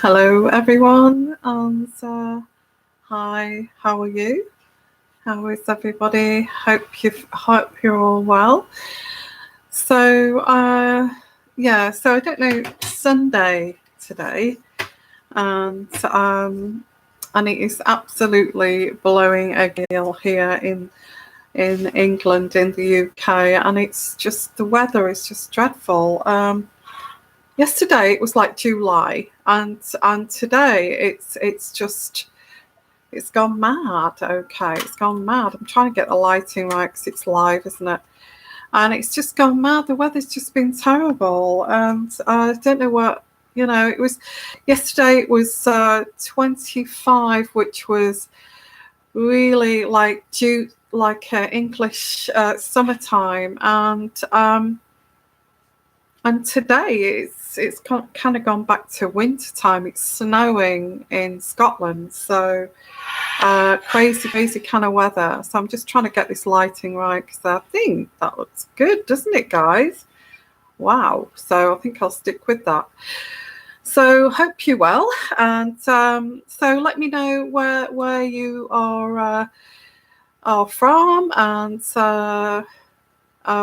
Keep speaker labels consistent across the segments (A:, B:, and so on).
A: Hello everyone, and hi, how are you? How is everybody? Hope you're all well. So so I don't know, Sunday today, and it is absolutely blowing a gale here in England, in the UK, and it's just, the weather is just dreadful. Yesterday it was like July, and today it's gone mad. Okay, it's gone mad. I'm trying to get the lighting right because it's live, isn't it? And it's just gone mad. The weather's just been terrible, and I don't know what, it was. Yesterday it was 25, which was really like English summertime, and today it's kind of gone back to winter time. It's snowing in Scotland, so crazy kind of weather. So I'm just trying to get this lighting right, because I think that looks good, doesn't it, guys? Wow. So I think I'll stick with that. So hope you're well, and so let me know where you are from, and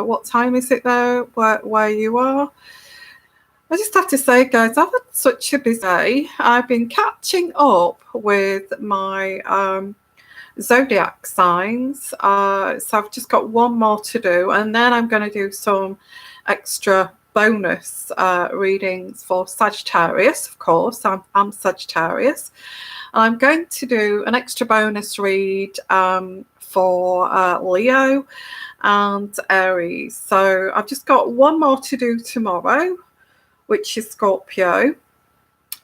A: what time is it there where you are. I just have to say, guys, I've had such a busy day. I've been catching up with my zodiac signs. So I've just got one more to do, and then I'm going to do some extra bonus readings for Sagittarius, of course. I'm Sagittarius. I'm going to do an extra bonus read for Leo and Aries. So I've just got one more to do tomorrow, which is Scorpio.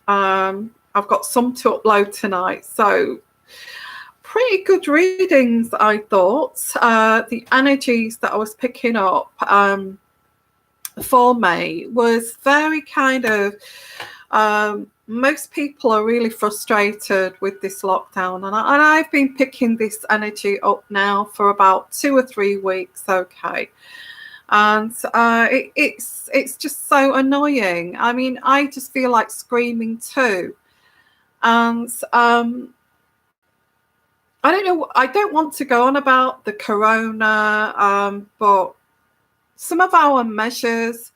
A: I've got some to upload tonight. So pretty good readings, I thought. The energies that I was picking up for May was very kind of, most people are really frustrated with this lockdown, and I've been picking this energy up now for about 2 or 3 weeks. Okay. And it's just so annoying. I mean, I just feel like screaming too. And I don't know, I don't want to go on about the corona, but some of our measures,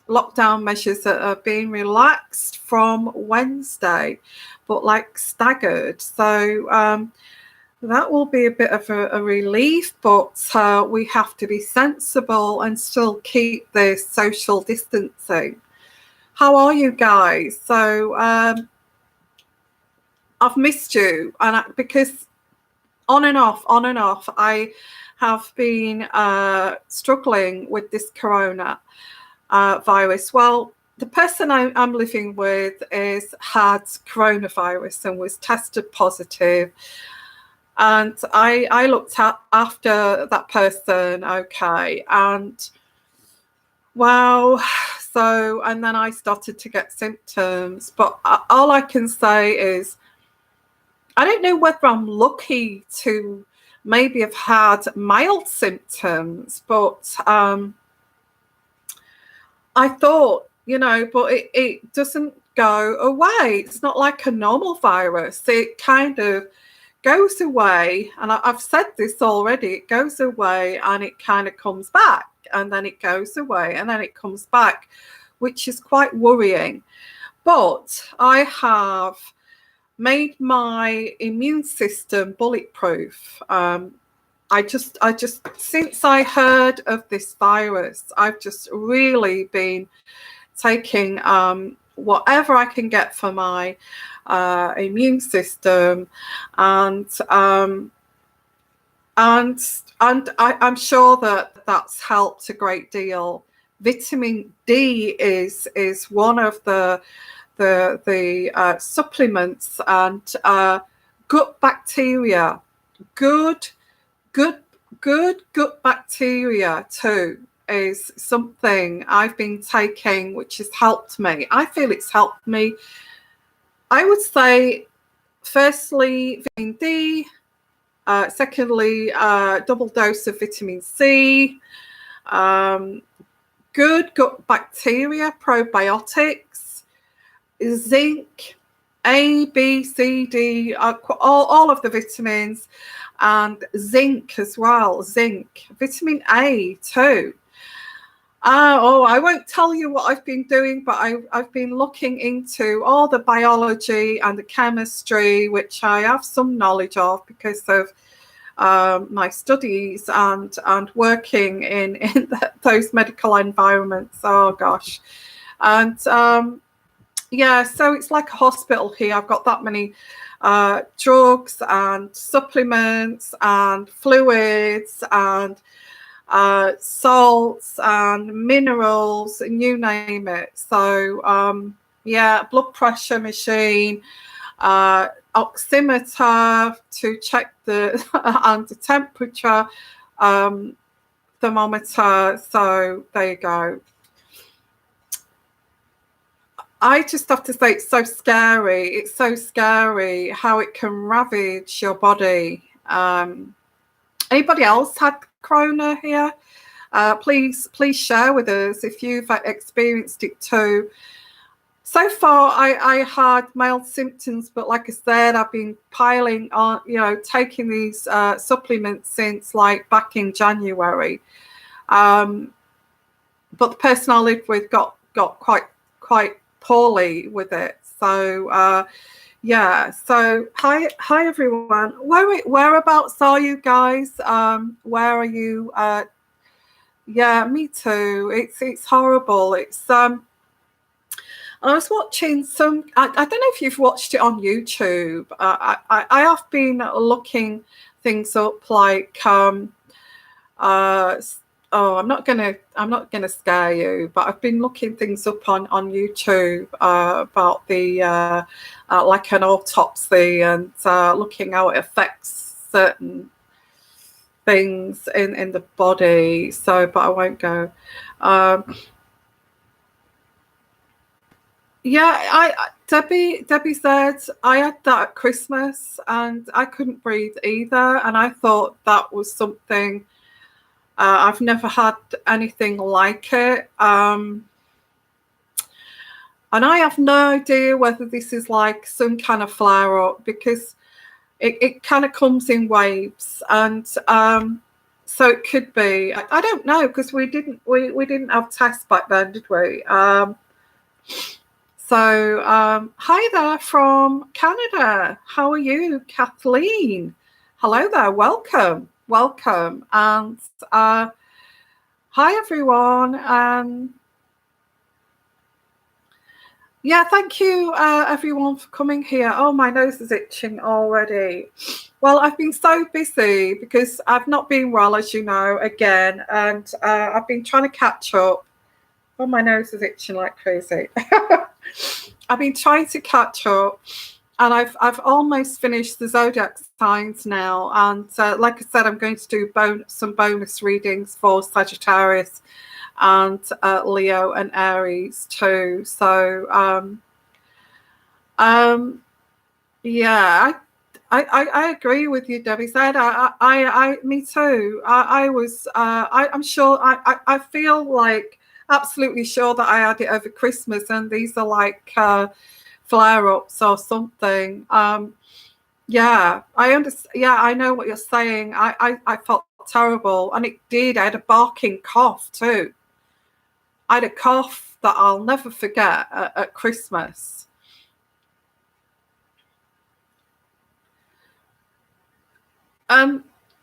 A: lockdown measures, that are being relaxed from Wednesday, but like staggered. So that will be a bit of a relief, but we have to be sensible and still keep the social distancing. How are you guys? So I've missed you, and because on and off, I have been struggling with this corona virus. Well, the person I'm living with had coronavirus and was tested positive. And I looked after that person, okay, and wow. So, and then I started to get symptoms, but all I can say is, I don't know whether I'm lucky to maybe have had mild symptoms, but I thought, but it doesn't go away. It's not like a normal virus. It kind of goes away, and I've said this already, it goes away and it kind of comes back, and then it goes away and then it comes back, which is quite worrying. But I have made my immune system bulletproof. I just since I heard of this virus, I've just really been taking whatever I can get for my immune system, and I'm sure that that's helped a great deal. Vitamin D is one of the supplements, and gut bacteria, good gut bacteria too, is something I've been taking, which has helped me. I feel it's helped me. I would say, firstly, vitamin D, secondly, double dose of vitamin C, good gut bacteria, probiotics, zinc, A, B, C, D, all of the vitamins, and zinc as well. Zinc, vitamin A too. I won't tell you what I've been doing, but I've been looking into all the biology and the chemistry, which I have some knowledge of because of my studies and working in those medical environments. Oh gosh. And yeah, so it's like a hospital here. I've got that many drugs and supplements and fluids and salts and minerals, and you name it. So yeah, blood pressure machine, oximeter to check the and the temperature, thermometer. So there you go. I just have to say, it's so scary. It's so scary how it can ravage your body. Anybody else had corona here? Please share with us if you've experienced it too. So far, I had mild symptoms, but like I said, I've been piling on, taking these supplements since like back in January. But the person I lived with got quite poorly with it. So yeah. So hi everyone. Whereabouts are you guys? Where are you? Yeah, me too. It's horrible. It's I was watching some. I don't know if you've watched it on YouTube. I have been looking things up like I'm not gonna scare you, but I've been looking things up on YouTube about the like an autopsy and looking how it affects certain things in the body. So, but I won't go. Yeah, Debbie said I had that at Christmas and I couldn't breathe either, and I thought that was something. I've never had anything like it. And I have no idea whether this is like some kind of flare up, because it kind of comes in waves. And so it could be, I don't know, because we didn't have tests back then, did we? So hi there from Canada. How are you, Kathleen? Hello there. Welcome. And hi everyone. Yeah, thank you everyone for coming here. Oh, my nose is itching already. Well, I've been so busy because I've not been well, as you know, again, and I've been trying to catch up. Oh, my nose is itching like crazy. I've been trying to catch up, and I've almost finished the zodiac signs now. And like I said, I'm going to do some bonus readings for Sagittarius and Leo and Aries too. So yeah, I agree with you, Debbie said. Me too. I'm sure. I feel like absolutely sure that I had it over Christmas, and these are like flare-ups or something. Yeah, I understand. Yeah, I know what you're saying. I felt terrible, and it did. I had a barking cough too. I had a cough that I'll never forget at Christmas.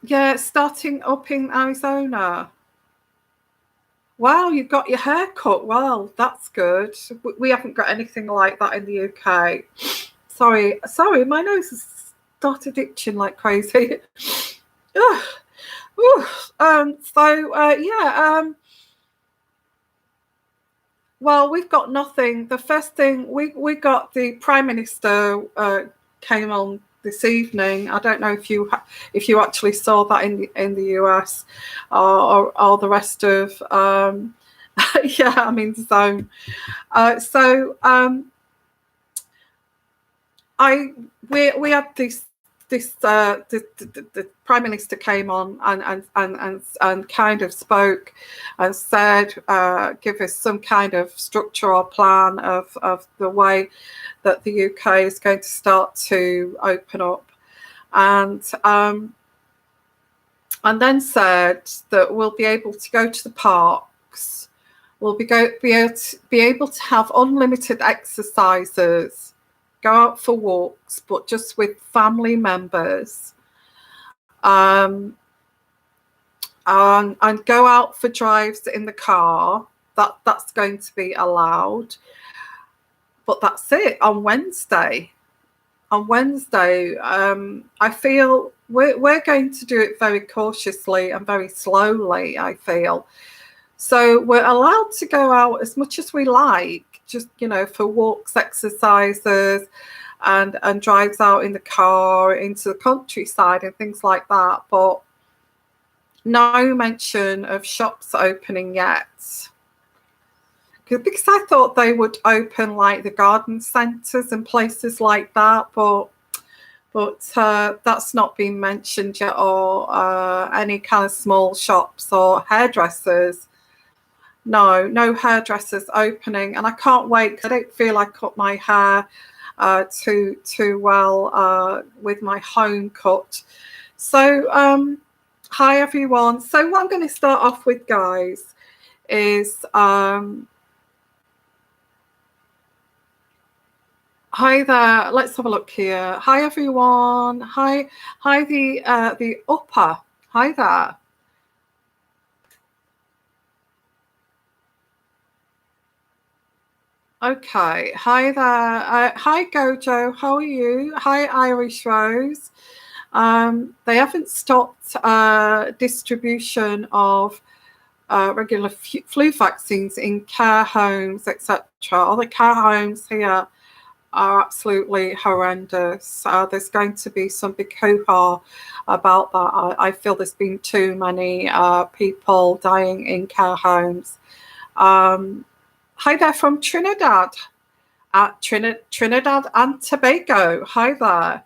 A: Yeah, starting up in Arizona. Wow, you got your hair cut. Well, that's good. We haven't got anything like that in the UK. Sorry, my nose has started itching like crazy. Well, we've got nothing. The first thing we got, the Prime Minister came on this evening. I don't know if you actually saw that in the US or the rest of yeah, I'm in the zone. We had this the Prime Minister came on and kind of spoke and said, give us some kind of structure or plan of the way that the UK is going to start to open up, and then said that we'll be able to go to the parks, we'll be able to have unlimited exercises, go out for walks, but just with family members, and go out for drives in the car. That's going to be allowed. But that's it on Wednesday. On Wednesday, I feel we're going to do it very cautiously and very slowly, I feel. So we're allowed to go out as much as we like, just, for walks, exercises, and drives out in the car, into the countryside and things like that. But no mention of shops opening yet. Because I thought they would open like the garden centres and places like that, but that's not been mentioned yet, or any kind of small shops or hairdressers. No hairdressers opening, and I can't wait because I don't feel I cut my hair too well with my home cut. So hi everyone. So what I'm going to start off with, guys, is hi there. Let's have a look here. Hi everyone. Hi the upper. Hi there. Okay. Hi there. Hi Gojo. How are you? Hi Irish Rose. They haven't stopped distribution of regular flu vaccines in care homes, etc. All the care homes here are absolutely horrendous. There's going to be some big hoo-ha about that. I feel there's been too many people dying in care homes. Hi there from Trinidad, Trinidad and Tobago. Hi there.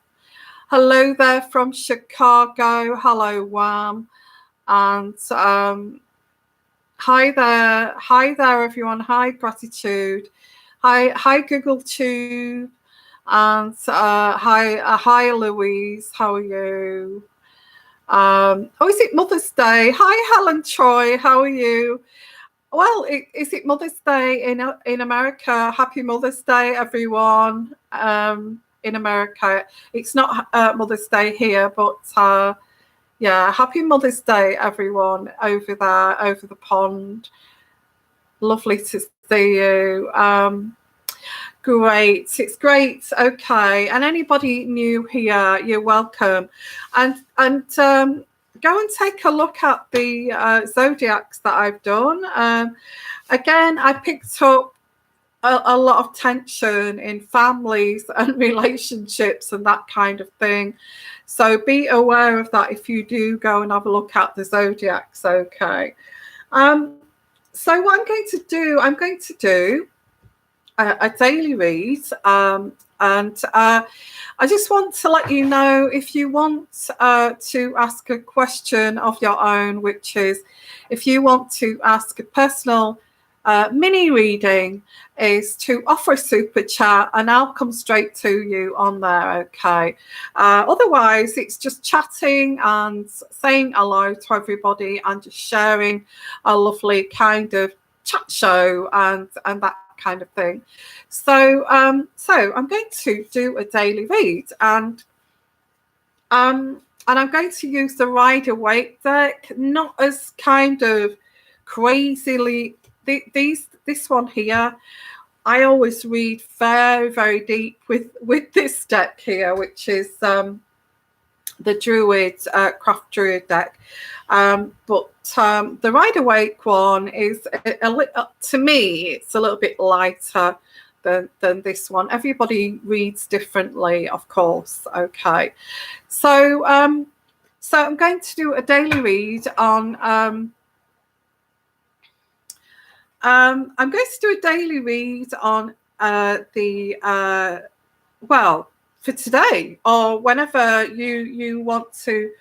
A: Hello there from Chicago. Hello, Wham. And hi there, everyone. Hi, Gratitude. Hi, Google Tube, and hi, Louise. How are you? Is it Mother's Day? Hi, Helen Troy. How are you? Well, is it Mother's Day in America? Happy Mother's Day, everyone. In America, it's not Mother's Day here, but yeah, happy Mother's Day, everyone over there, over the pond. Lovely to see you. Great, it's great. Okay, and anybody new here, you're welcome. And go and take a look at the zodiacs that I've done. Again, I picked up a lot of tension in families and relationships and that kind of thing. So be aware of that if you do go and have a look at the zodiacs. Okay. So what I'm going to do a daily read, and I just want to let you know, if you want to ask a question of your own, which is if you want to ask a personal mini reading, is to offer a super chat and I'll come straight to you on there. Okay. Otherwise, it's just chatting and saying hello to everybody and just sharing a lovely kind of chat show and that kind of thing. So I'm going to do a daily read, and I'm going to use the Rider Waite deck, not as kind of crazily. This one here, I always read very, very deep with this deck here, which is the Druid Craft Druid deck. But the Rider Waite one is to me, it's a little bit lighter than this one. Everybody reads differently, of course. Okay, so I'm going to do a daily read on. I'm going to do a daily read on for today, or whenever you want to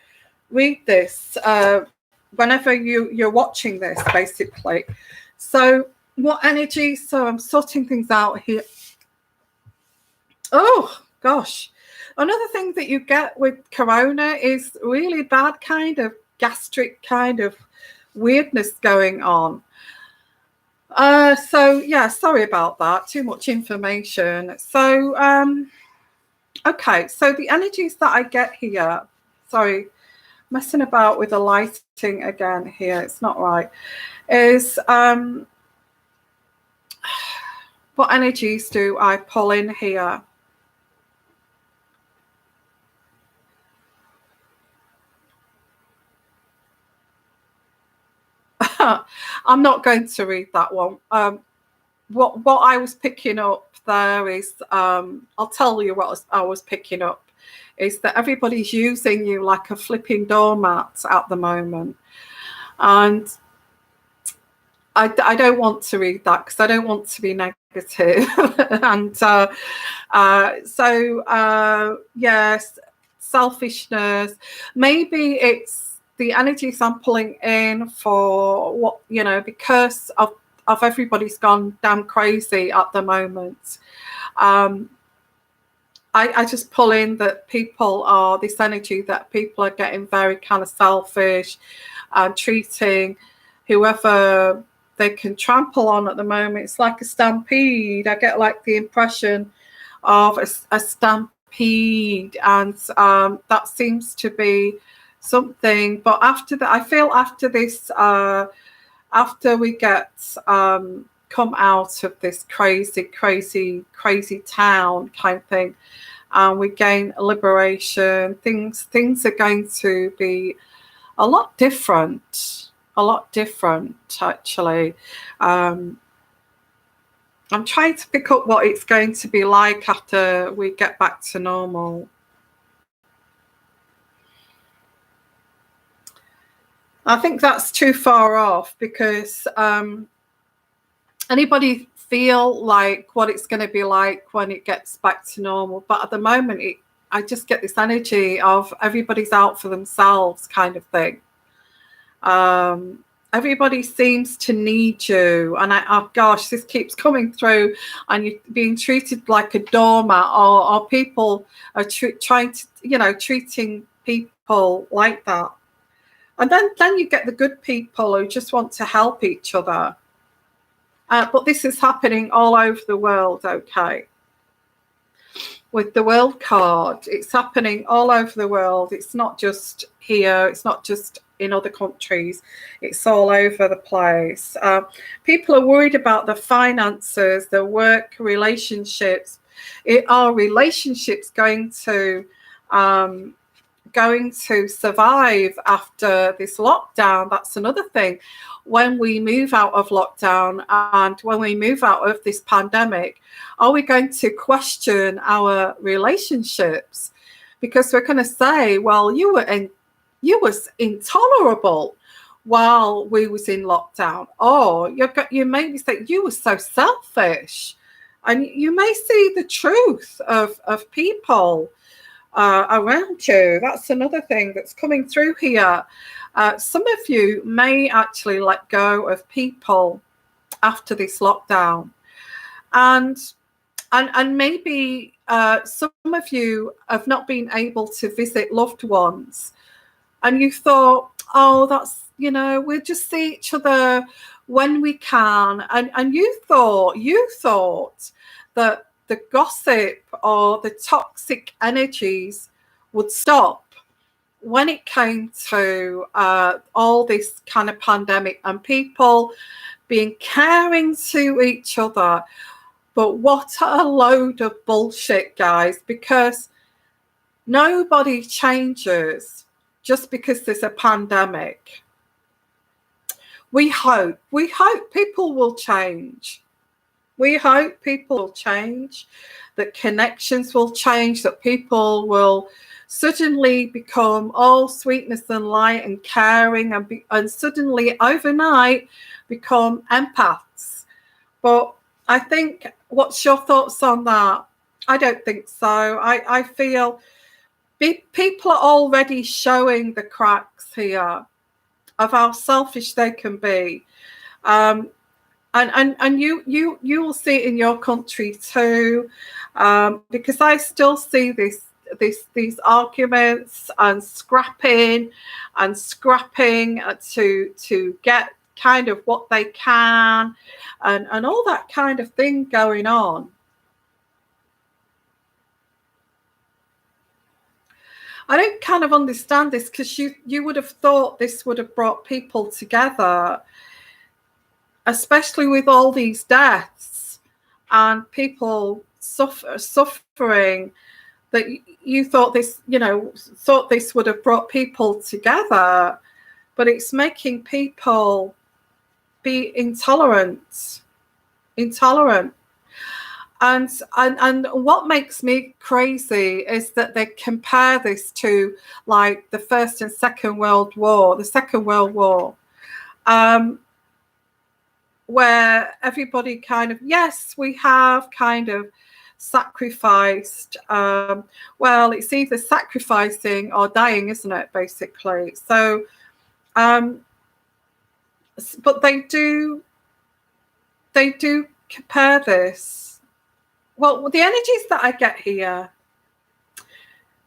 A: read this, whenever you're watching this, basically. So what energy? So I'm sorting things out here. Oh gosh, another thing that you get with corona is really bad kind of gastric kind of weirdness going on. So yeah, sorry about that, too much information. So okay, so the energies that I get here, sorry, messing about with the lighting again here, it's not right, is what energies do I pull in here? I'm not going to read that one. What I was picking up there is, I'll tell you what I was picking up, is that everybody's using you like a flipping doormat at the moment. And I don't want to read that because I don't want to be negative. And yes, selfishness. Maybe it's the energies I'm pulling in for what, you know, because of everybody's gone damn crazy at the moment. I just pull in that people are, this energy that people are getting very kind of selfish and treating whoever they can trample on at the moment. It's like a stampede. I get like the impression of a stampede, and that seems to be something. But after that, I feel after this, after we get come out of this crazy town kind of thing, and we gain liberation, things are going to be a lot different actually. I'm trying to pick up what it's going to be like after we get back to normal. I think that's too far off, because anybody feel like what it's going to be like when it gets back to normal? But at the moment, I just get this energy of everybody's out for themselves kind of thing. Everybody seems to need you, and oh gosh, this keeps coming through, and you're being treated like a doormat, or people are trying to, you know, treating people like that. And then you get the good people who just want to help each other. But this is happening all over the world, okay? With the world card, it's happening all over the world. It's not just here. It's not just in other countries. It's all over the place. People are worried about their finances, their work, relationships. Are relationships going to survive after this lockdown? That's another thing. When we move out of lockdown and when we move out of this pandemic, are we going to question our relationships? Because we're going to say, well, you was intolerable while we was in lockdown, or you may say you were so selfish, and you may see the truth of people around you. That's another thing that's coming through here. Some of you may actually let go of people after this lockdown, and maybe some of you have not been able to visit loved ones, and you thought, oh, that's, you know, we'll just see each other when we can, and you thought that the gossip or the toxic energies would stop when it came to all this kind of pandemic and people being caring to each other. But what a load of bullshit, guys, because nobody changes just because there's a pandemic. We hope people will change. We hope people will change, that connections will change, that people will suddenly become all sweetness and light and caring, and suddenly overnight become empaths. But I think, what's your thoughts on that? I don't think so. I feel people are already showing the cracks here of how selfish they can be. And you will see it in your country too, because I still see these arguments and scrapping to get kind of what they can, and all that kind of thing going on. I don't kind of understand this, because you would have thought this would have brought people together, especially with all these deaths and people suffering, that you thought this, thought this would have brought people together, but it's making people be intolerant. And what makes me crazy is that they compare this to like the First and Second World War, where everybody kind of, yes, we have kind of sacrificed. Well, it's either sacrificing or dying, isn't it, basically? So, but they do compare this. Well, the energies that I get here,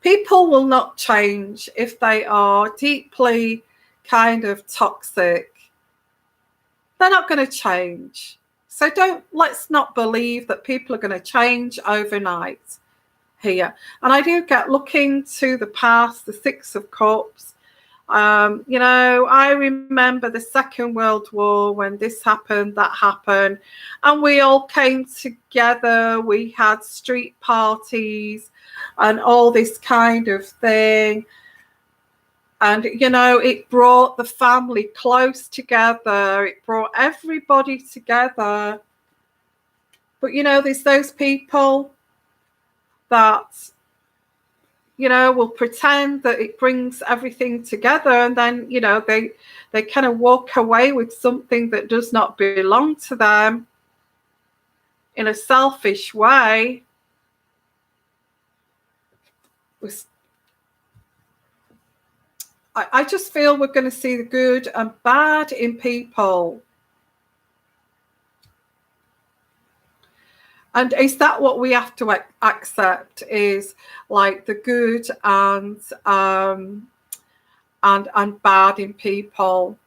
A: people will not change if they are deeply kind of toxic. They're not going to change. So let's not believe that people are going to change overnight here. And I do get looking to the past, the Six of Cups. I remember the Second World War, when this happened, that happened, and we all came together. We had street parties and all this kind of thing. And, it brought the family close together. It brought everybody together. But, there's those people that, will pretend that it brings everything together, and then, they kind of walk away with something that does not belong to them in a selfish way. I just feel we're going to see the good and bad in people. And is that what we have to accept, is like the good and bad in people?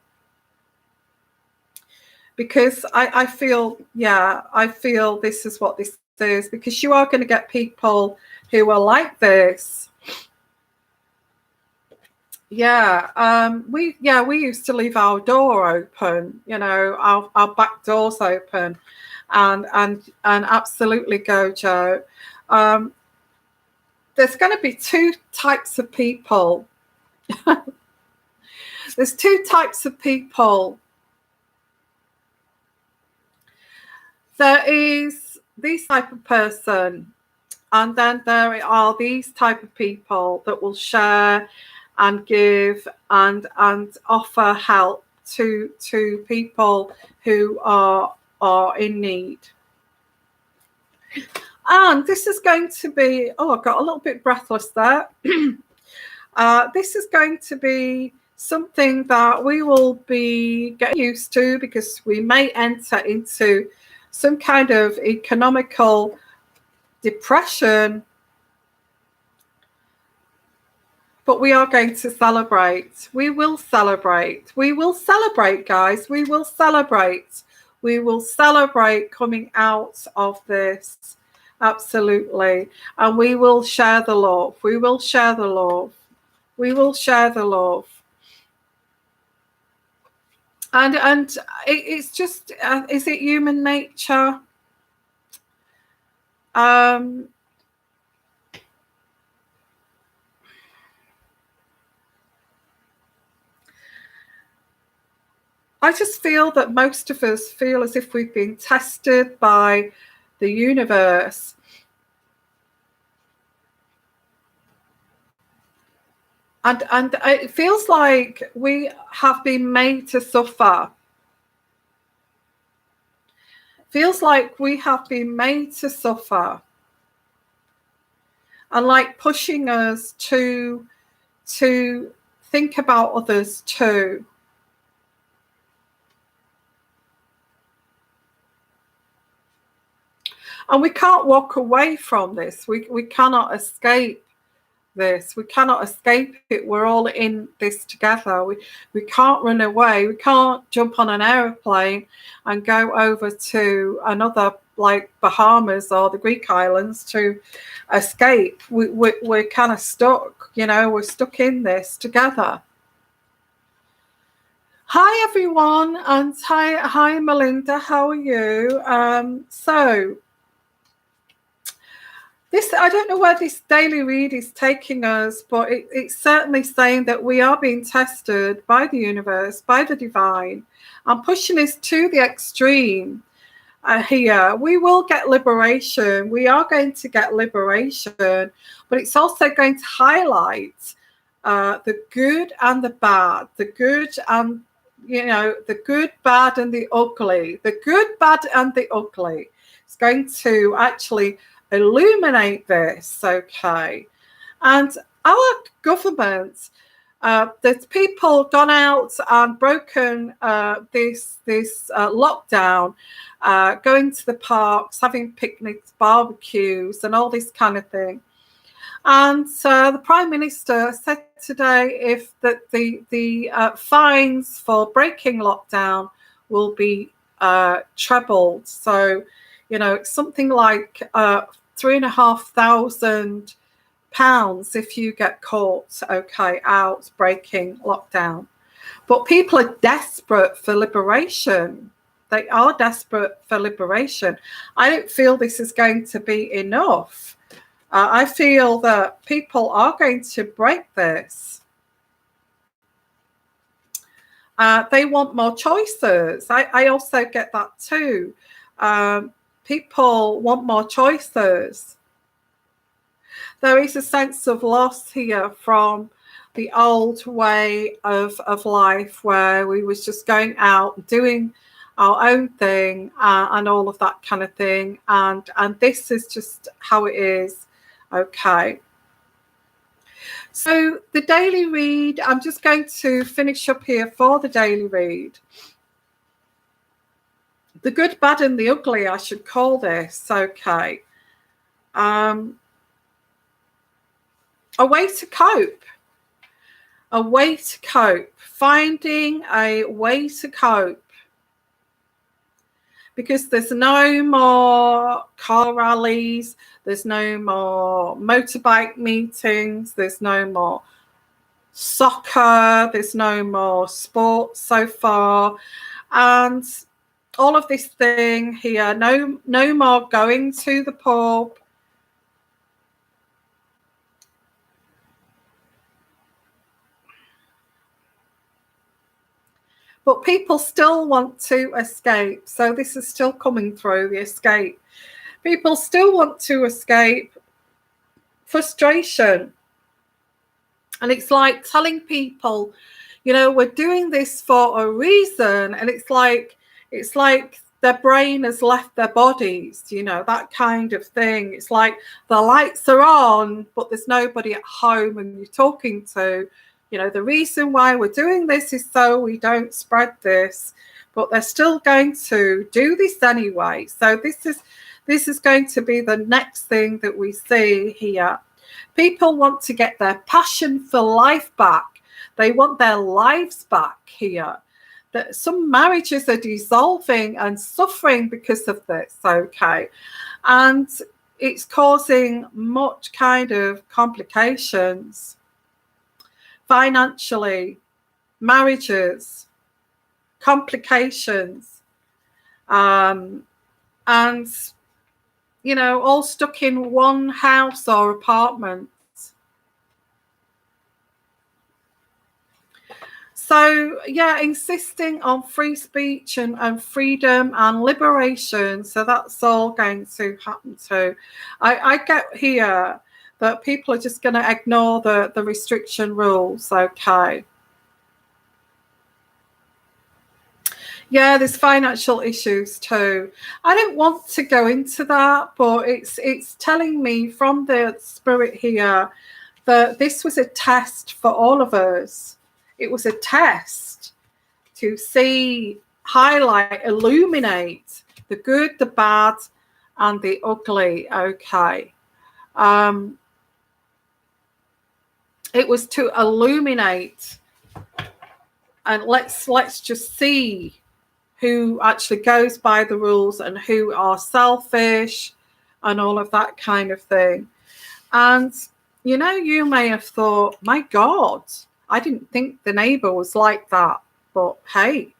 A: Because I feel this is what this is, because you are going to get people who are like this. We used to leave our door open, our back doors open. And absolutely, Gojo. There's going to be two types of people. There's two types of people. There is this type of person, and then there are these type of people that will share and give and offer help to people who are in need. And this is going to be, I got a little bit breathless there. This is going to be something that we will be getting used to, because we may enter into some kind of economical depression. But we are going to celebrate. We will celebrate. We will celebrate, guys. We will celebrate. We will celebrate coming out of this. Absolutely. And we will share the love. We will share the love. We will share the love. And it's just, is it human nature? I just feel that most of us feel as if we've been tested by the universe. And it feels like we have been made to suffer. Feels like we have been made to suffer. and like pushing us to think about others too. And we can't walk away from this. We cannot escape this. We cannot escape it. We're all in this together. We can't run away. We can't jump on an aeroplane and go over to another, like Bahamas or the Greek islands, to escape. We're kind of stuck, you know, we're stuck in this together. Hi everyone, and hi Melinda, how are you? So this, I don't know where this daily read is taking us, but it's certainly saying that we are being tested by the universe, by the divine, and pushing us to the extreme here. We will get liberation. We are going to get liberation, but it's also going to highlight the good and the bad, the good and, you know, the good, bad, and the ugly. The good, bad, and the ugly. It's going to actually illuminate this, okay? And our government, there's people gone out and broken this lockdown, going to the parks, having picnics, barbecues, and all this kind of thing. And the Prime Minister said today that the fines for breaking lockdown will be trebled. So, you know, it's something like £3,500 if you get caught, okay, out breaking lockdown. But people are desperate for liberation. They are desperate for liberation. I don't feel this is going to be enough. I feel that people are going to break this. They want more choices. I also get that too. People want more choices. There is a sense of loss here from the old way of life, where we was just going out doing our own thing and all of that kind of thing. And this is just how it is. Okay. So the daily read, I'm just going to finish up here for the daily read. The good, bad, and the ugly, I should call this. Okay. A way to cope. A way to cope. Finding a way to cope. Because there's no more car rallies, there's no more motorbike meetings, there's no more soccer, there's no more sports so far. And all of this thing here, no more going to the pub. But people still want to escape. So this is still coming through, the escape. People still want to escape frustration. And it's like telling people, you know, we're doing this for a reason. And it's like their brain has left their bodies, you know, that kind of thing. It's like the lights are on, but there's nobody at home and you're talking to. You know, the reason why we're doing this is so we don't spread this, but they're still going to do this anyway. So this is going to be the next thing that we see here. People want to get their passion for life back. They want their lives back here. That some marriages are dissolving and suffering because of this, okay? And it's causing much kind of complications. Financially, marriages, complications, and, you know, all stuck in one house or apartment. So, yeah, insisting on free speech and freedom and liberation. So that's all going to happen too. I get here that people are just going to ignore the restriction rules, okay? Yeah, there's financial issues too. I don't want to go into that, but it's telling me from the spirit here that this was a test for all of us. It was a test to see, highlight, illuminate the good, the bad, and the ugly. Okay. It was to illuminate, and let's just see who actually goes by the rules and who are selfish and all of that kind of thing. And, you know, you may have thought, my God, I didn't think the neighbour was like that. But hey,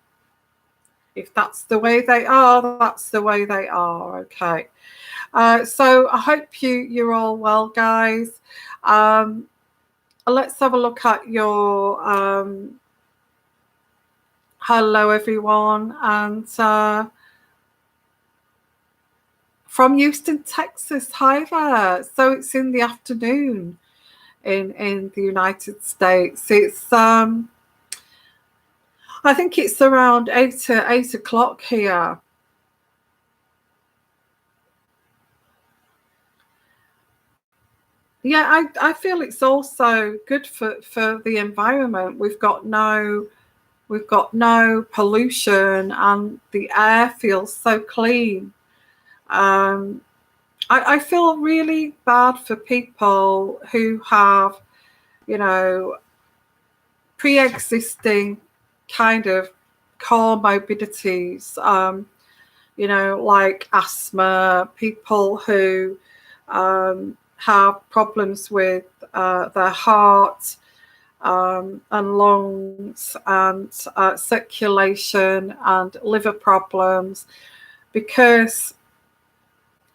A: if that's the way they are, that's the way they are. Okay. So I hope you're all well, guys. Let's have a look at your hello, everyone. And from Houston, Texas. Hi there. So it's in the afternoon in the United States. It's I think it's around 8 o'clock here. Yeah, I feel it's also good for the environment. We've got no pollution, and the air feels so clean. I feel really bad for people who have, you know, pre-existing kind of comorbidities, you know, like asthma, people who have problems with their heart and lungs and circulation and liver problems, because,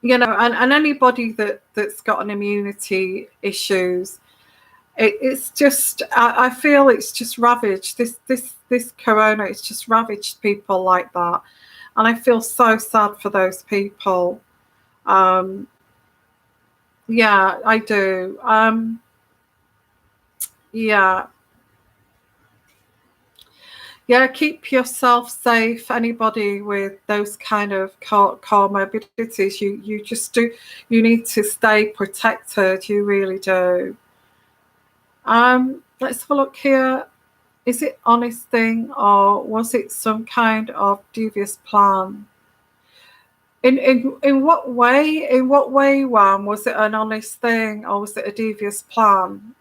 A: you know, and anybody that's got an immunity issues, it's just, I feel it's just ravaged, this corona, it's just ravaged people like that, and I feel so sad for those people. Yeah, I do. Yeah. Yeah, keep yourself safe. Anybody with those kind of comorbidities, you just do, you need to stay protected. You really do. Let's have a look here. Is it honest thing, or was it some kind of devious plan? In what way? In what way, Wham? Was it an honest thing, or was it a devious plan?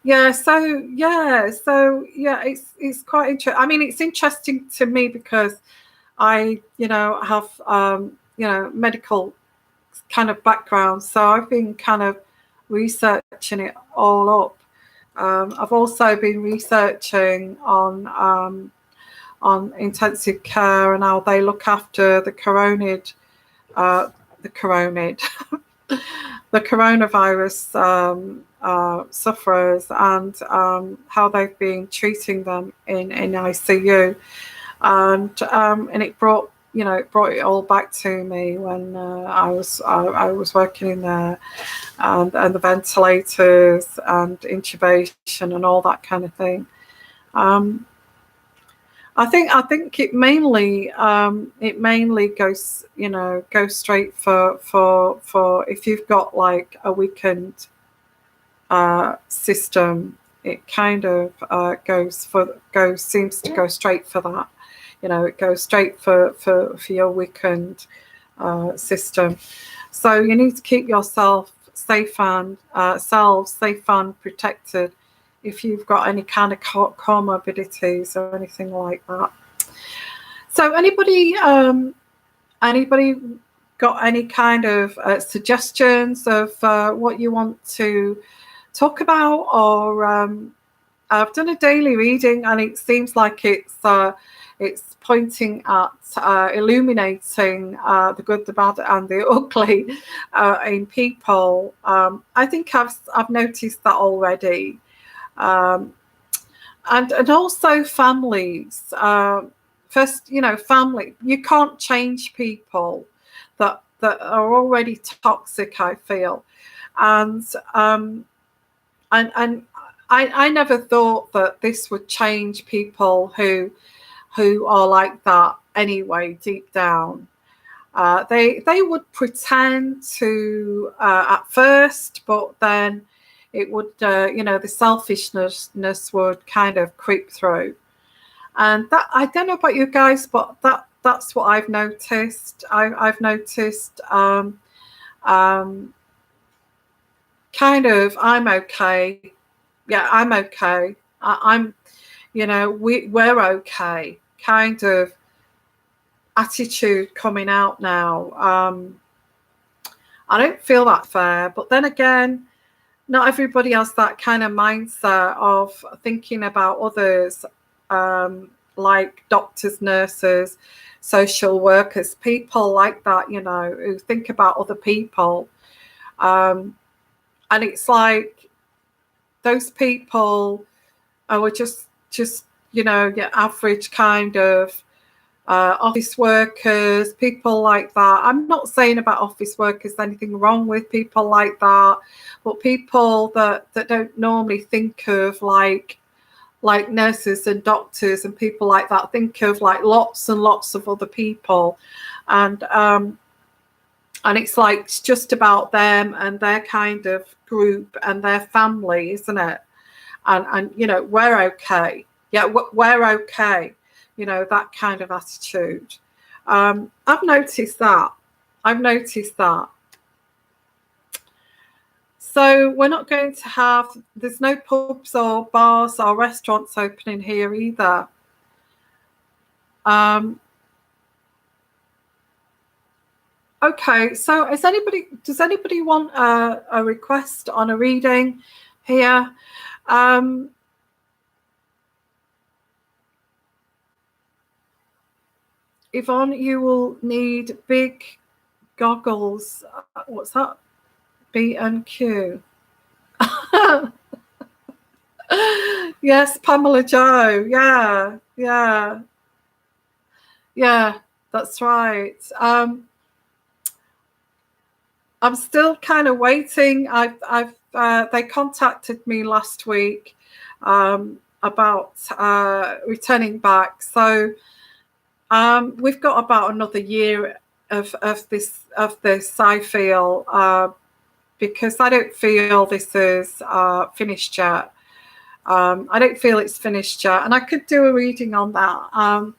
A: Yeah, it's quite interesting. I mean, it's interesting to me because I, you know, have you know, medical kind of background, so I've been kind of researching it all up. I've also been researching on intensive care and how they look after the coronid, the coronid, the coronavirus sufferers, and how they've been treating them in ICU, and it brought, you know, it brought it all back to me when I was working in there, and the ventilators and intubation and all that kind of thing. I think it mainly goes, you know, goes straight for if you've got like a weakened system, it kind of seems to go straight for that. You know, it goes straight for your weakened system. So you need to keep yourself safe and safe and protected if you've got any kind of comorbidities or anything like that. So anybody got any kind of suggestions of what you want to talk about? Or I've done a daily reading, and it seems like it's pointing at illuminating the good, the bad, and the ugly in people. I think I've noticed that already. And also families. First, you know, family. You can't change people that are already toxic, I feel, and I never thought that this would change people who are like that anyway, deep down. They would pretend to at first, but then it would, the selfishness would kind of creep through. And that, I don't know about you guys, but that's what I've noticed. I've noticed kind of, I'm okay. Yeah, I'm okay. I'm, we're okay. Kind of attitude coming out now. I don't feel that fair, but then again, not everybody has that kind of mindset of thinking about others, like doctors, nurses, social workers, people like that, who think about other people. And it's like those people are just your average kind of office workers, people like that. I'm not saying about office workers anything wrong with people like that, but people that don't normally think of like nurses and doctors and people like that, think of like lots and lots of other people, and it's like it's just about them and their kind of group and their family, isn't it? And we're okay. Yeah, we're okay. That kind of attitude. I've noticed that. So we're not going to have, there's no pubs or bars or restaurants opening here either. Okay, so does anybody want a request on a reading here? Yvonne, you will need big goggles. What's that? B and Q. Yes, Pamela Joe. Yeah, that's right. I'm still kind of waiting. They contacted me last week about returning back. So we've got about another year of this, I feel, because I don't feel this is finished yet. I don't feel it's finished yet, and I could do a reading on that.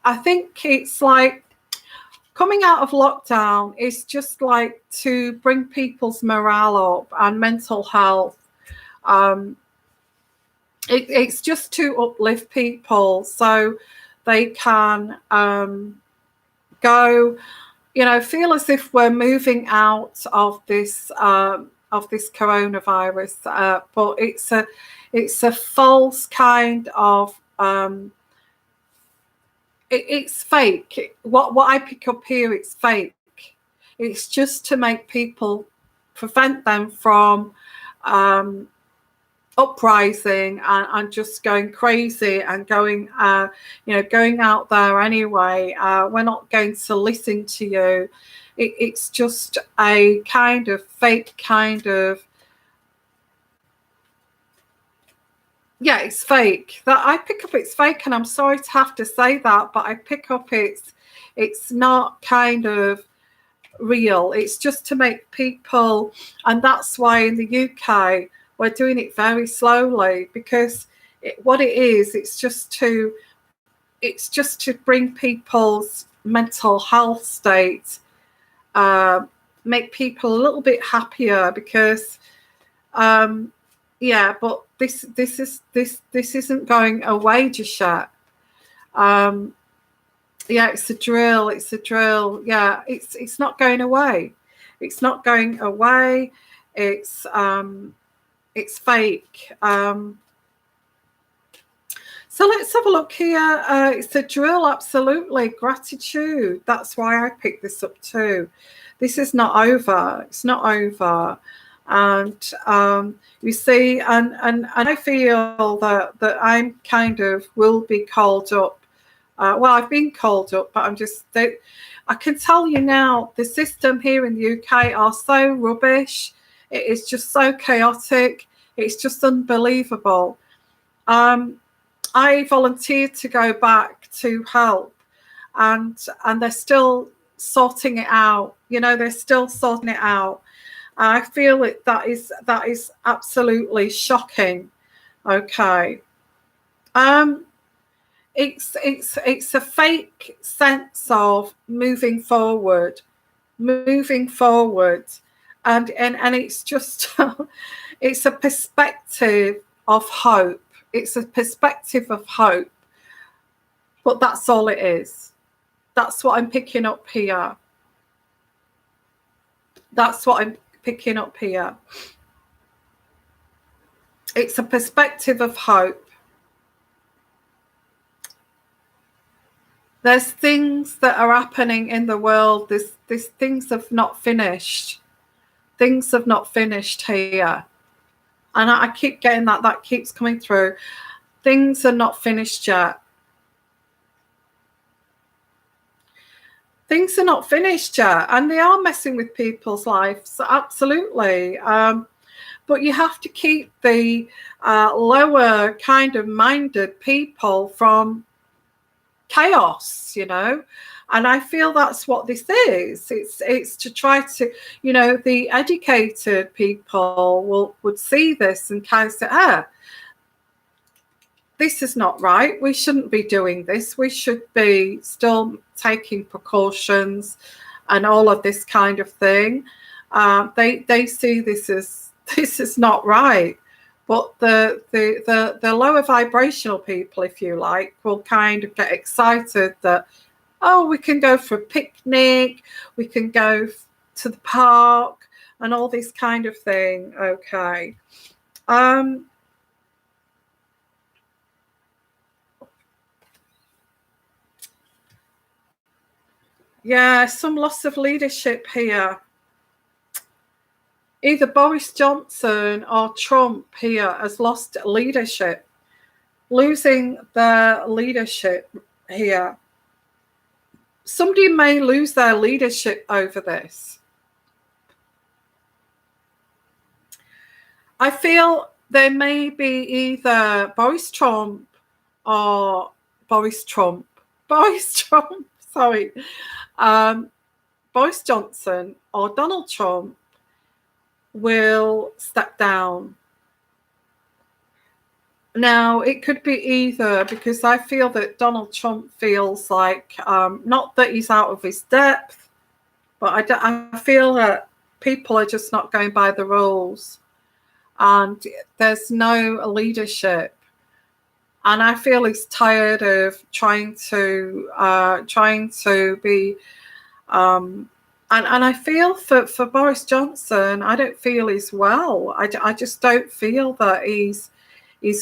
A: I think it's like coming out of lockdown is just like to bring people's morale up and mental health. It's just to uplift people so they can go, feel as if we're moving out of this coronavirus, but it's a false kind of it's fake. What I pick up here, it's fake. It's just to make people, prevent them from uprising and just going crazy and going going out there anyway. We're not going to listen to you. It's just a kind of fake kind of, yeah, it's fake. That I pick up it's fake, and I'm sorry to have to say that, but I pick up it's not kind of real. It's just to make people, and that's why in the UK we're doing it very slowly, because what it is, it's just to bring people's mental health state, make people a little bit happier, because but this isn't going away just yet. It's a drill. Yeah, it's not going away. It's not going away. It's fake. So let's have a look here. It's a drill, absolutely. Gratitude. That's why I picked this up too. This is not over. It's not over. And you see, and I feel that I'm kind of will be called up. Well, I've been called up, but I can tell you now, the system here in the UK are so rubbish. It is just so chaotic. It's just unbelievable. I volunteered to go back to help, and they're still sorting it out. You know, they're still sorting it out. I feel that is absolutely shocking. Okay. It's a fake sense of moving forward, and it's just it's a perspective of hope. It's a perspective of hope, but that's all it is. That's what I'm picking up here. That's what I'm picking up here. It's a perspective of hope. There's things that are happening in the world. This things have not finished. Things have not finished here. And I keep getting that keeps coming through. Things are not finished yet. Things are not finished yet. And they are messing with people's lives, absolutely. But you have to keep the lower kind of minded people from chaos, you know. And I feel that's what this is. It's to try to, you know, the educated people would see this and kind of say, this is not right. We shouldn't be doing this. We should be still taking precautions and all of this kind of thing. They see this is not right. But the lower vibrational people, if you like, will kind of get excited that, oh, we can go for a picnic, we can go to the park and all this kind of thing. Okay. Yeah, some loss of leadership here. Either Boris Johnson or Trump here has lost leadership, losing their leadership here. Somebody may lose their leadership over this. I feel there may be either Boris Johnson or Donald Trump will step down. Now, it could be either, because I feel that Donald Trump feels like, not that he's out of his depth, but I feel that people are just not going by the rules and there's no leadership. And I feel he's tired of trying to be, and I feel for Boris Johnson, I don't feel he's well. I just don't feel that he's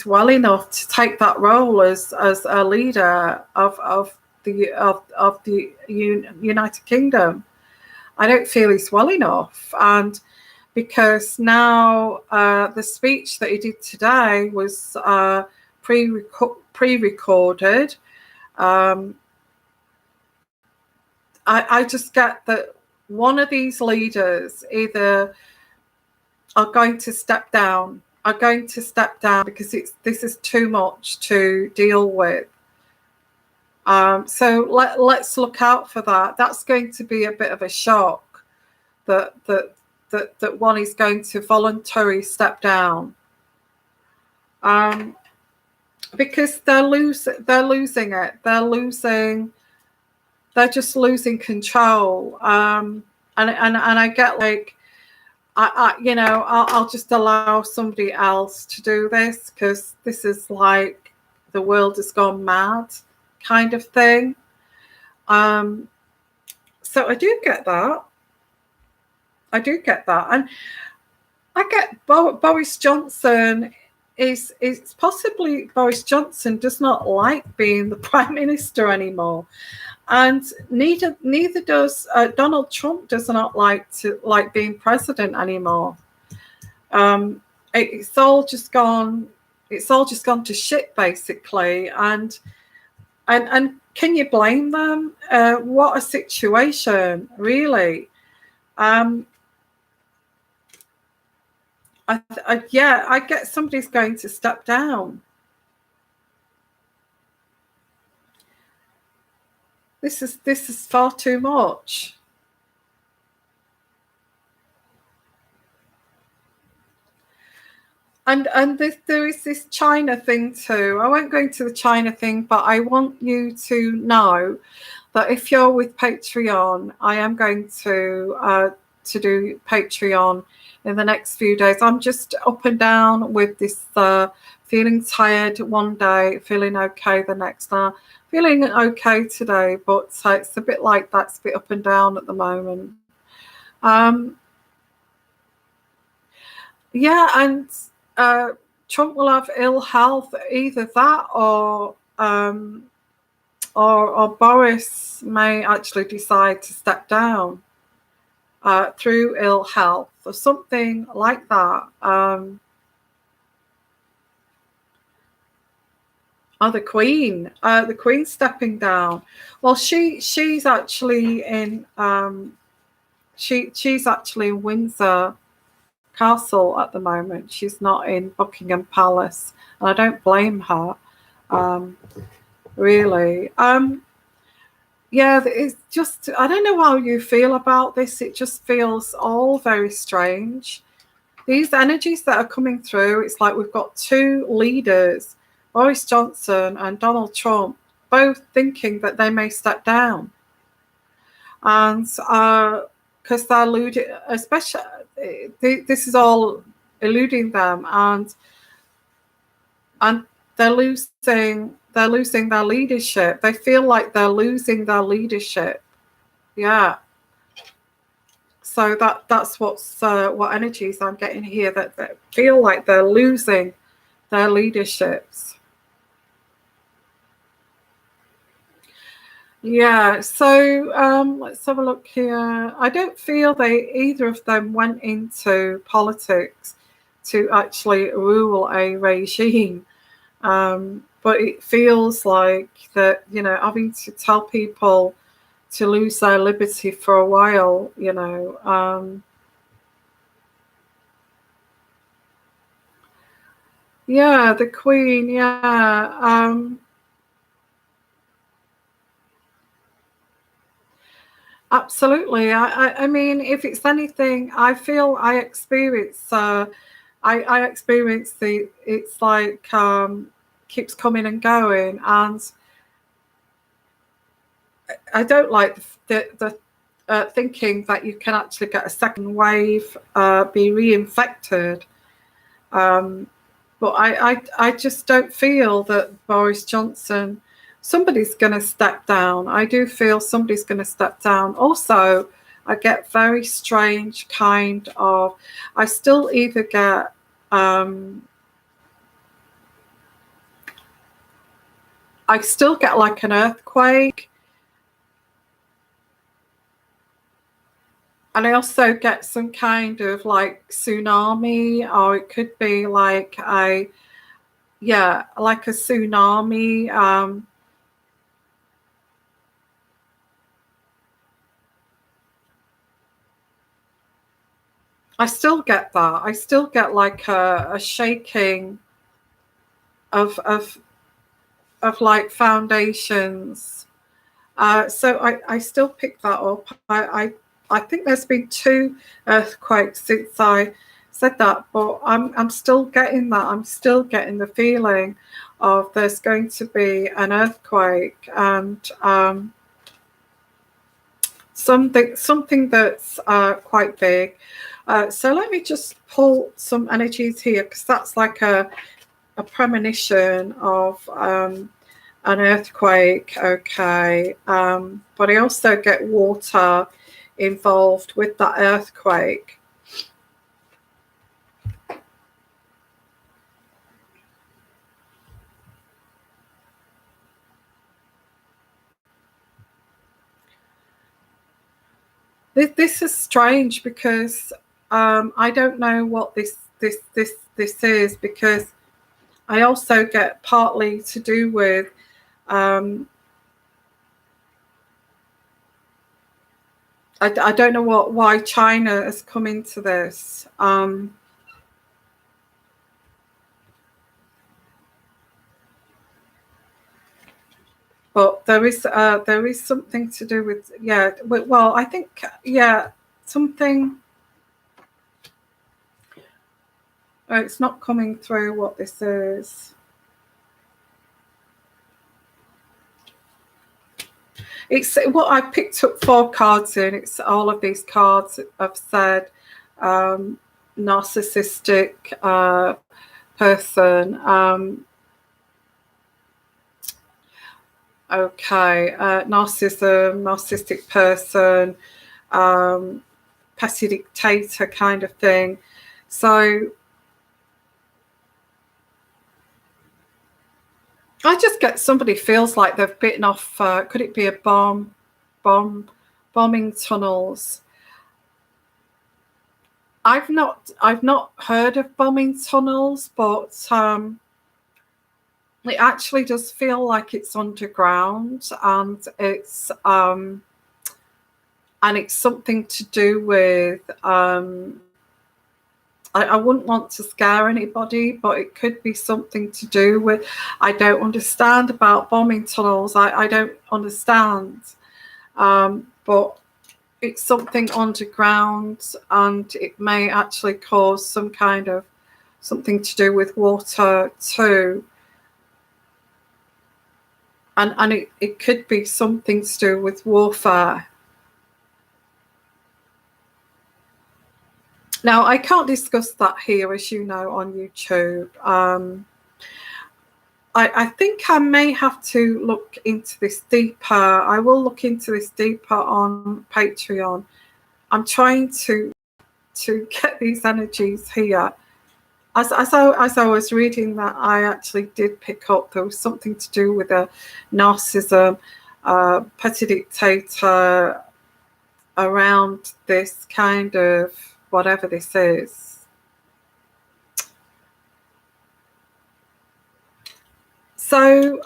A: well enough to take that role as a leader of the United Kingdom. I don't feel he's well enough, and because now the speech that he did today was pre-recorded. I just get that one of these leaders either are going to step down, because this is too much to deal with. So let's look out for that. That's going to be a bit of a shock that one is going to voluntarily step down. Because they're losing it. They're just losing control. And I get like, I'll just allow somebody else to do this because this is like the world has gone mad kind of thing. So I do get that. And I get Boris Johnson is possibly Boris Johnson does not like being the Prime Minister anymore. And neither does Donald Trump does not like being president anymore. It's all just gone to shit basically. And can you blame them? What a situation, really. Yeah, I get somebody's going to step down. This is far too much. And there is this China thing too. I won't go into the China thing, but I want you to know that if you're with Patreon, I am going to do Patreon in the next few days. I'm just up and down with this feeling tired one day, feeling okay the next day. Feeling okay today, but it's a bit like that's a bit up and down at the moment. Yeah, and Trump will have ill health, either that or Boris may actually decide to step down through ill health or something like that. Oh, the Queen stepping down. Well, she's actually in she's actually in Windsor Castle at the moment. She's not in Buckingham Palace, and I don't blame her. Really. Yeah, it's just, I don't know how you feel about this. It just feels all very strange. These energies that are coming through, it's like we've got two leaders, Boris Johnson and Donald Trump, both thinking that they may step down. And because they're eluding, especially, this is all eluding them, and they're losing their leadership. They feel like they're losing their leadership. Yeah. So that's what energies I'm getting here, that feel like they're losing their leaderships. Yeah, so let's have a look here. I don't feel either of them went into politics to actually rule a regime. But it feels like that, having to tell people to lose their liberty for a while, yeah, the Queen, yeah. Absolutely. I mean, if it's anything, I feel I experience. I experience it's like keeps coming and going, and I don't like the thinking that you can actually get a second wave, be reinfected. But I just don't feel that Boris Johnson, somebody's going to step down. I do feel somebody's going to step down. Also, I get very strange kind of, I still either get, I still get like an earthquake. And I also get some kind of like tsunami, or it could be like like a tsunami. I still get that. I still get like a shaking of like foundations. So I still pick that up. I think there's been 2 earthquakes since I said that, but I'm still getting that. I'm still getting the feeling of there's going to be an earthquake, and something that's quite big. So let me just pull some energies here, because that's like a premonition of an earthquake. Okay, but I also get water involved with that earthquake. This is strange, because I don't know what this is, because I also get partly to do with I don't know why China has come into this. But there is something to do with, yeah, well, I think, yeah, something. Oh, it's not coming through what this is. It's what I picked up 4 cards in. It's all of these cards have said narcissistic person. Okay, narcissistic person, petty dictator kind of thing. So I just get somebody feels like they've bitten off. Could it be a bombing tunnels? I've not heard of bombing tunnels, but it actually does feel like it's underground, and it's something to do with. I wouldn't want to scare anybody, but it could be something to do with. I don't understand about bombing tunnels. I don't understand, but it's something underground, and it may actually cause some kind of something to do with water too. And it could be something to do with warfare. Now, I can't discuss that here, as you know, on YouTube. I think I may have to look into this deeper. I will look into this deeper on Patreon. I'm trying to get these energies here. As I was reading that, I actually did pick up there was something to do with a narcissism, petty dictator around this kind of whatever this is. So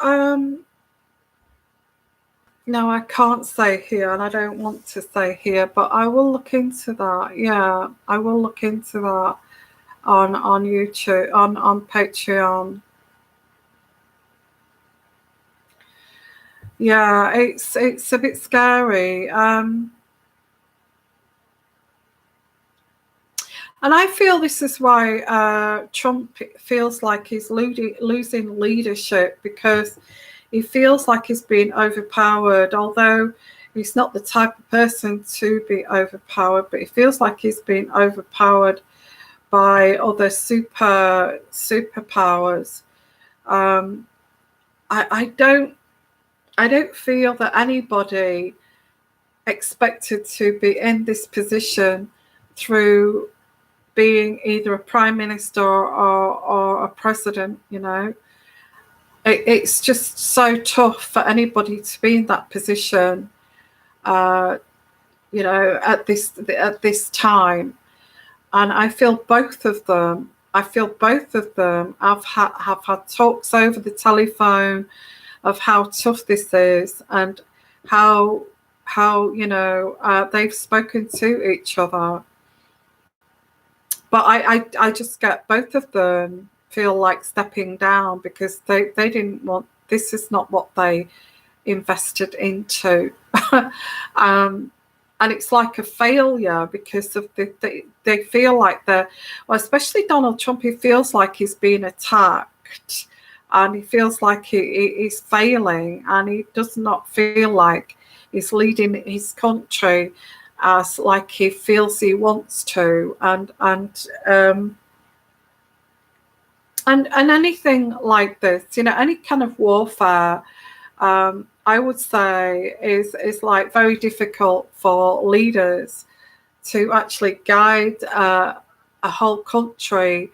A: no, I can't say here, and I don't want to say here, but I will look into that. Yeah, I will look into that on YouTube, on Patreon. Yeah, it's a bit scary. And I feel this is why Trump feels like he's losing leadership, because he feels like he's being overpowered, although he's not the type of person to be overpowered, but he feels like he's being overpowered by other superpowers. I don't feel that anybody expected to be in this position through being either a prime minister or a president. You know, it's just so tough for anybody to be in that position. You know, at this time, and I feel both of them. have had talks over the telephone of how tough this is, and how you know they've spoken to each other. But I just get both of them feel like stepping down, because they didn't want, this is not what they invested into. And it's like a failure, because of they feel like they're, well, especially Donald Trump, he feels like he's being attacked, and he feels like he's failing, and he does not feel like he's leading his country as like he feels he wants to, and anything like this, you know, any kind of warfare, I would say is like very difficult for leaders to actually guide a whole country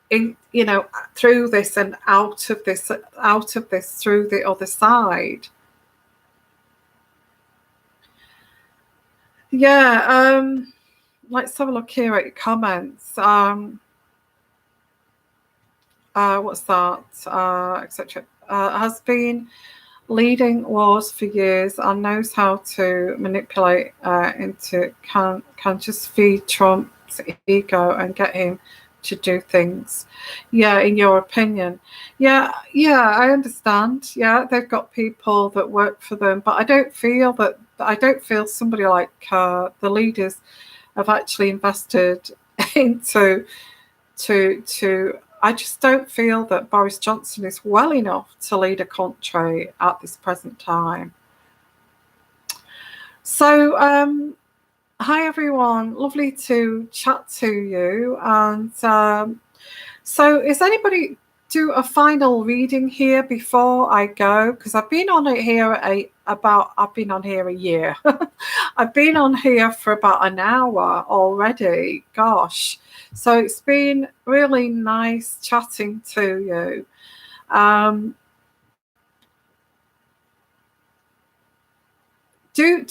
A: in, you know, through this and out of this through the other side. Yeah, let's have a look here at your comments. What's that? Etc. Has been leading wars for years and knows how to manipulate can just feed Trump's ego and get him to do things. Yeah, in your opinion. Yeah, I understand. Yeah, they've got people that work for them, but I don't feel somebody like the leaders have actually invested into to I just don't feel that Boris Johnson is well enough to lead a country at this present time. So hi everyone, lovely to chat to you. And so is anybody do a final reading here before I go? Because I've been on it here I've been on here a year. I've been on here for about an hour already. Gosh. So it's been really nice chatting to you. Do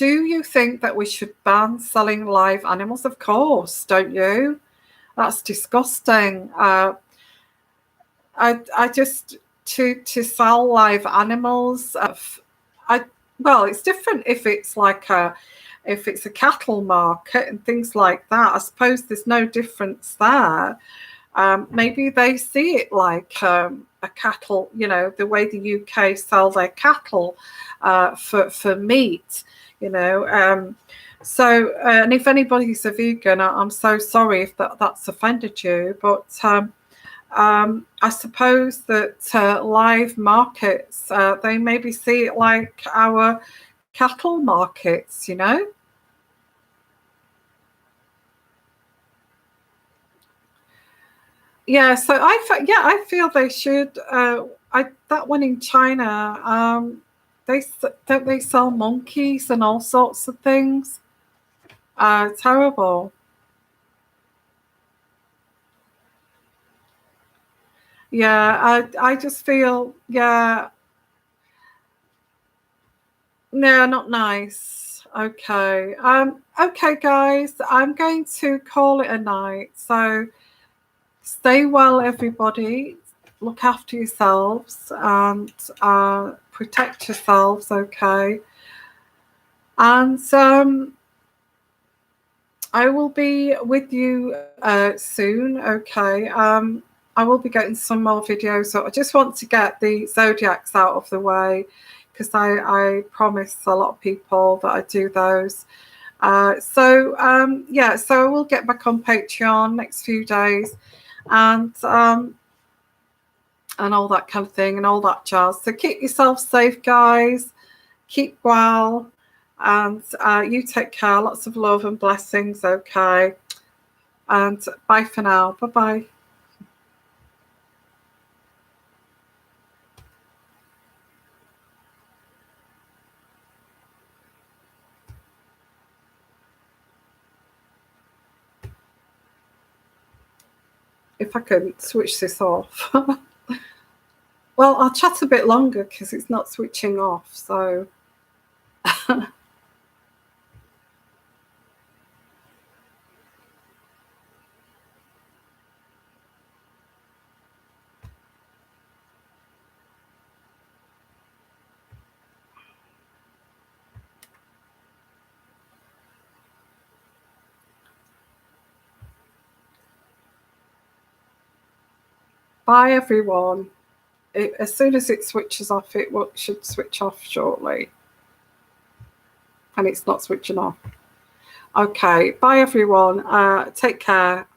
A: you think that we should ban selling live animals? Of course, don't you? That's disgusting. I just to sell live animals. Well, it's different if it's like if it's a cattle market and things like that. I suppose there's no difference there. Maybe they see it like a cattle, you know, the way the UK sell their cattle for meat, you know. So, and if anybody's a vegan, I'm so sorry if that's offended you, but I suppose that live markets, they maybe see it like our cattle markets, you know. Yeah, so I feel they should. That one in China, don't they sell monkeys and all sorts of things? Terrible. Yeah, I just feel, yeah, no, not nice. Okay. Okay, guys, I'm going to call it a night. So stay well, everybody. Look after yourselves and protect yourselves, okay? And I will be with you soon, okay? I will be getting some more videos. So I just want to get the zodiacs out of the way because I promise a lot of people that I do those. So I will get back on Patreon next few days and all that kind of thing and all that jazz. So keep yourself safe, guys. Keep well. And you take care. Lots of love and blessings, okay? And bye for now. Bye-bye. If I can switch this off. Well, I'll chat a bit longer because it's not switching off. So bye, everyone. As soon as it switches off, it should switch off shortly. And it's not switching off. Okay, bye, everyone. Take care.